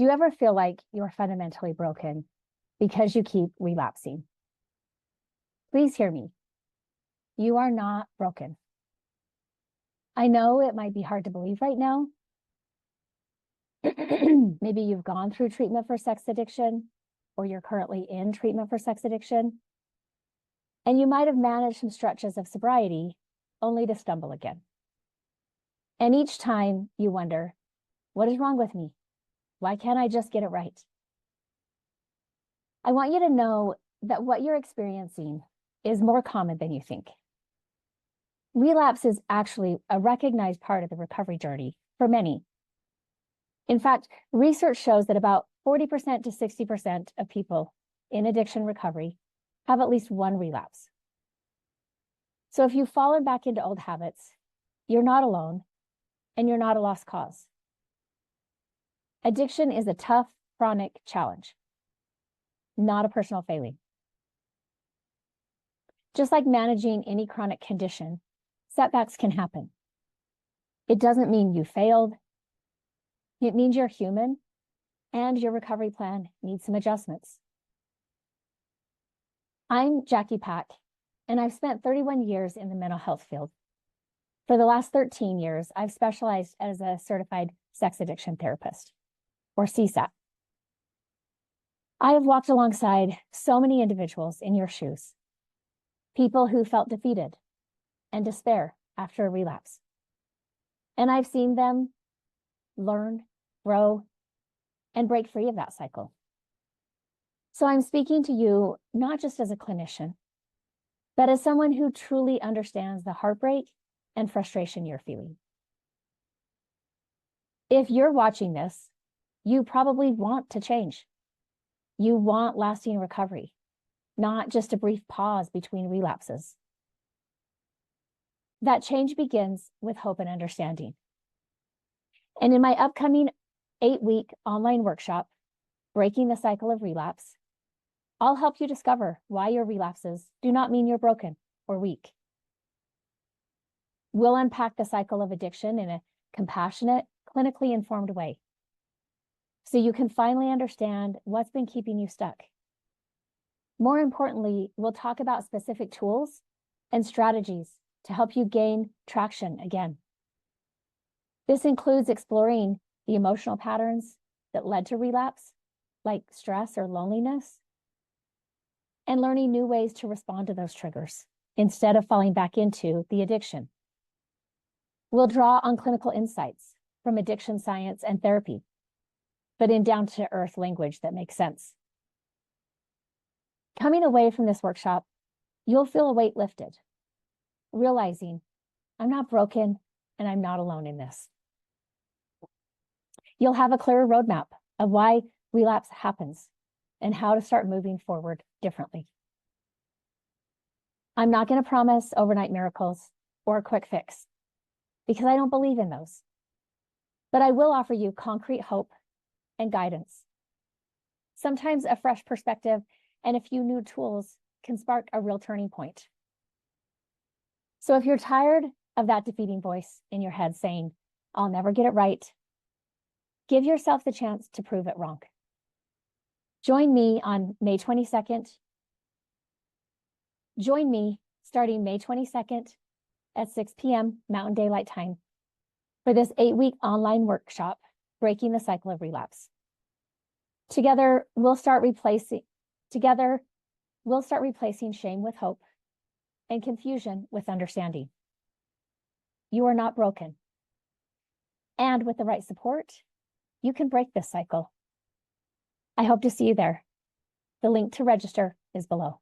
Do you ever feel like you're fundamentally broken because you keep relapsing? Please hear me. You are not broken. I know it might be hard to believe right now. Maybe you've gone through treatment for sex addiction, or you're currently in treatment for sex addiction. And you might have managed some stretches of sobriety only to stumble again. And each time you wonder, what is wrong with me? Why can't I just get it right? I want you to know that what you're experiencing is more common than you think. Relapse is actually a recognized part of the recovery journey for many. In fact, research shows that about 40% to 60% of people in addiction recovery have at least one relapse. So if you've fallen back into old habits, you're not alone and you're not a lost cause. Addiction is a tough, chronic challenge, not a personal failing. Just like managing any chronic condition, setbacks can happen. It doesn't mean you failed. It means you're human and your recovery plan needs some adjustments. I'm Jackie Pack, and I've spent 31 years in the mental health field. For the last 13 years, I've specialized as a certified sex addiction therapist, or CSAT. I have walked alongside so many individuals in your shoes, people who felt defeated and despair after a relapse. And I've seen them learn, grow, and break free of that cycle. So I'm speaking to you not just as a clinician, but as someone who truly understands the heartbreak and frustration you're feeling. If you're watching this, you probably want to change. You want lasting recovery, not just a brief pause between relapses. That change begins with hope and understanding. And in my upcoming 8-week online workshop, Breaking the Cycle of Relapse, I'll help you discover why your relapses do not mean you're broken or weak. We'll unpack the cycle of addiction in a compassionate, clinically informed way, so you can finally understand what's been keeping you stuck. More importantly, we'll talk about specific tools and strategies to help you gain traction again. This includes exploring the emotional patterns that led to relapse, like stress or loneliness, and learning new ways to respond to those triggers instead of falling back into the addiction. We'll draw on clinical insights from addiction science and therapy, but in down-to-earth language that makes sense. Coming away from this workshop, you'll feel a weight lifted, realizing I'm not broken and I'm not alone in this. You'll have a clearer roadmap of why relapse happens and how to start moving forward differently. I'm not going to promise overnight miracles or a quick fix because I don't believe in those, but I will offer you concrete hope and guidance. Sometimes a fresh perspective and a few new tools can spark a real turning point. So if you're tired of that defeating voice in your head saying, I'll never get it right, give yourself the chance to prove it wrong. Join me on May 22nd. Join me starting May 22nd at 6 p.m. Mountain Daylight Time for this 8-week online workshop, Breaking the Cycle of Relapse. Together, we'll start replacing shame with hope and confusion with understanding. You are not broken. And with the right support, you can break this cycle. I hope to see you there. The link to register is below.